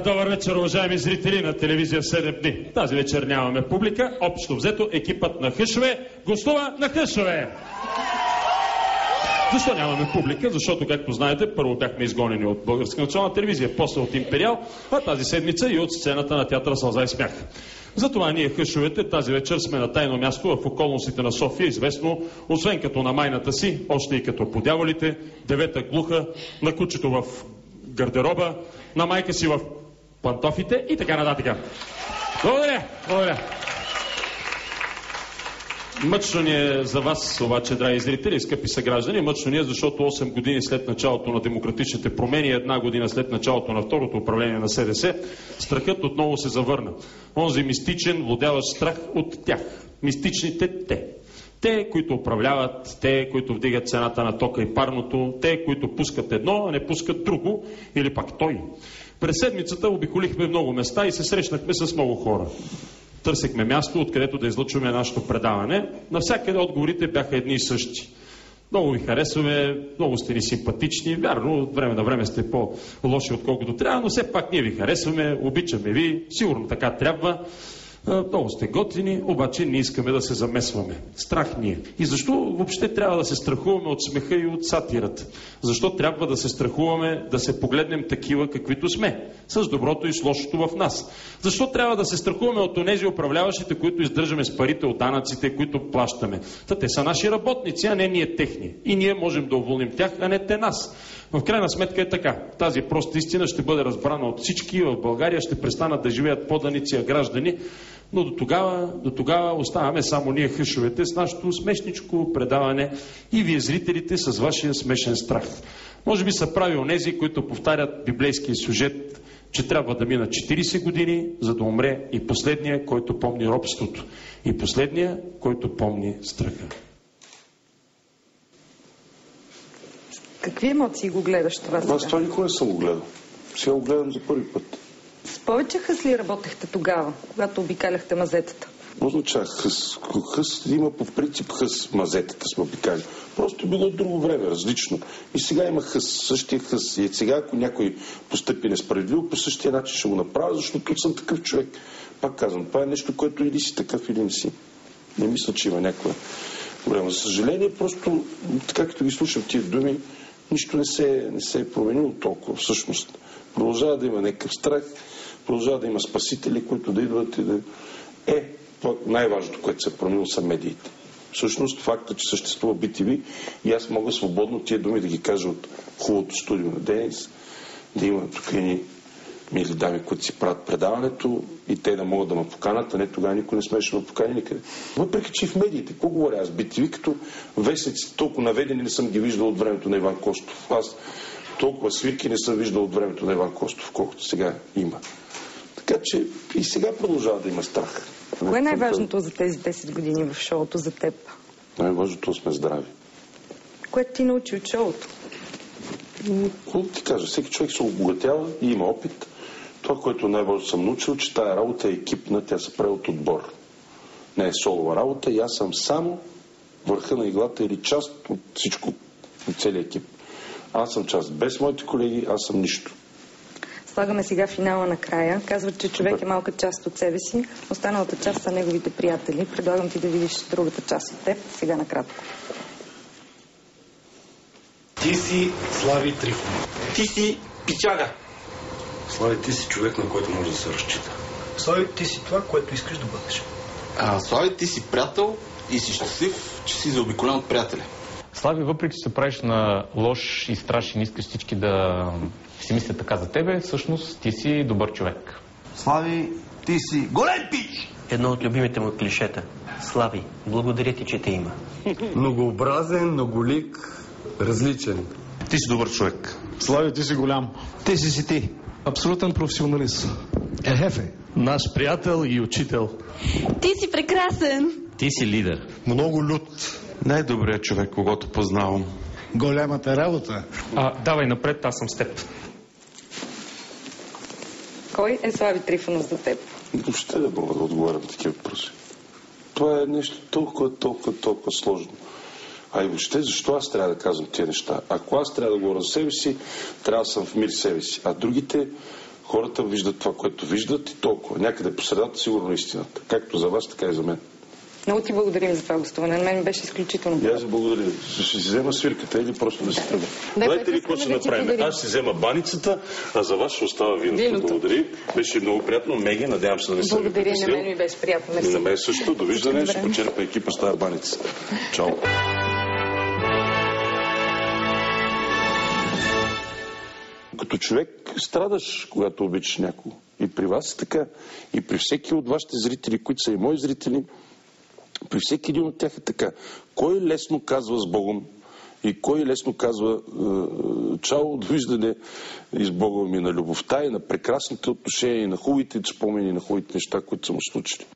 Добър вечер, уважаеми зрители на телевизия 7 дни. Тази вечер нямаме публика. Общо взето екипът на Хъшове гостува на Хъшове. Защо нямаме публика? Защото, както знаете, първо бяхме изгонени от Българска национална телевизия, после от Империал, а тази седмица и от сцената на театъра Сълза и смях. Затова ние, Хъшовете, тази вечер сме на тайно място в околностите на София, известно, освен като на майната си, още и като по дяволите, девета глуха, на кучето в гардероба, на майка си в пантофите и така нататък. Благодаря! Благодаря! Мъчно ни е за вас, обаче, драги зрители, скъпи съграждани, мъчно ни е, защото 8 години след началото на демократичните промени, 1 година след началото на второто управление на СДС, страхът отново се завърна. Онзи мистичен, владяващ страх от тях. Мистичните те. Те, които управляват, те, които вдигат цената на тока и парното, те, които пускат едно, а не пускат друго, или пак той. През седмицата обиколихме много места и се срещнахме с много хора. Търсехме място, откъдето да излъчваме нашето предаване. Навсякъде отговорите бяха едни и същи. Много ви харесваме, много сте ни симпатични. Вярно, от време на време сте по-лоши, отколкото трябва, но все пак ние ви харесваме, обичаме ви, сигурно така трябва. Много сте готини, обаче не искаме да се замесваме. Страх ни е. И защо въобще трябва да се страхуваме от смеха и от сатирата? Защо трябва да се страхуваме да се погледнем такива, каквито сме? С доброто и с лошото в нас. Защо трябва да се страхуваме от онези управляващите, които издържаме с парите от данъците, които плащаме? Те са наши работници, а не ние техни. И ние можем да уволним тях, а не те нас. В крайна сметка е така. Тази проста истина ще бъде разбрана от всички и в България ще престанат да живеят поданици, а граждани. Но до тогава оставаме само ние, Хъшовете, с нашето смешничко предаване и вие, зрителите, с вашия смешен страх. Може би са прави онези, които повтарят библейския сюжет, че трябва да мина 40 години, за да умре и последния, който помни робството, и последния, който помни страха. Какви емоции го гледаш това сега? Аз това никога не съм го гледал. Сега го гледам за първи път. С повече хъс ли работехте тогава, когато обикаляхте мазетата? Означава хъс. Хъс има по принцип хъс, мазетата сме обикали. Просто било друго време, различно. И сега има хъс, същия хъс. И сега, ако някой постъпи несправедливо, по същия начин ще го направя, защото съм такъв човек. Пак казвам, това е нещо, което или си такъв, или не си. Не мисля, че има някаква проблема. За съжаление, просто така като ги слушам тия думи, нищо не се е променило толкова. Всъщност, продължава да има някакъв страх, продължава да има спасители, които да идват и да... Най-важното, което се е променило, са медиите. Всъщност, факта, че съществува BTV и аз мога свободно тия думи да ги кажа от хубавото студио на Денис, да има тук едни мили дами, които си правят предаването и те да могат да ме поканат, а не тогава никой не смеше да ме покани никъде. Въпреки, че и в медиите, какво говоря аз? BTV, като вестниците толкова наведени не съм ги виждал от времето на Иван Костов. Аз толкова свирки не съм виждал от времето на Иван Костов, колкото сега има. Така че и сега продължава да има страх. Кое е най-важното за тези 10 години в шоуто за теб? Най-важното сме здрави. Което ти научи от шоуто? Какво ти кажа? Всеки човек се обогатява и има опит. Това, което най-важно съм научил, че тая работа е екипна, тя се прави от отбор. Не е солова работа и аз съм само върха на иглата или част от всичко, от целия екип. Аз съм част. Без моите колеги, аз съм нищо. Слагаме сега финала накрая. Казват, че човек е малка част от себе си. Останалата част са неговите приятели. Предлагам ти да видиш другата част от теб. Сега накратко. Ти си Слави Трифонов. Ти си пичага. Слави, ти си човек, на който може да се разчита. Слави, ти си това, което искаш да бъдеш. Слави, ти си приятел и си щастлив, че си заобиколен от приятеля. Слави, въпреки че се правиш на лош и страшен, искаш всички да си мислят така за тебе, всъщност ти си добър човек. Слави, ти си голем пич! Едно от любимите му клишета. Слави, благодаря ти, че те има. Многообразен, многолик, различен. Ти си добър човек. Слави, ти си голям. Ти си ти. Абсолютен професионалист. Ехефе. Наш приятел и учител. Ти си прекрасен. Ти си лидер. Много лют. Най-добрият човек, когото познавам. Голямата работа. Давай напред, аз съм с теб. Кой е Слави Трифонов за теб? Въобще да мога да отговарям на такива въпроси. Това е нещо толкова сложно. А и въобще, защо аз трябва да казвам тия неща? Ако аз трябва да говоря за себе си, трябва да съм в мир себе си. А другите Хората виждат това, което виждат и толкова. Някъде по средата сигурно е истината. Както за вас, така и за мен. Много ти благодарим за това гостуване. На мен беше изключително. И аз ви благодаря. Ще си взема свирката или просто да си тръгна. Знаете ли какво ще направим? Аз ще взема баницата, а за вас ще остава виното. Благодаря. Беше много приятно. Меги, надявам се да не се ви Благодаря, на мен ми беше приятно. И на мен също. Довиждане. Ще почерпа екипа с тази баница. Чао. Като човек страдаш, когато обичаш някого. И при вас е така. И при всеки от вашите зрители, които са и мои зрители, при всеки един от тях е така. Кой лесно казва с Богом и кой лесно казва чао, довиждане и с Богом и на любовта, и на прекрасните отношения, и на хубавите спомени, и на хубавите неща, които са му случили.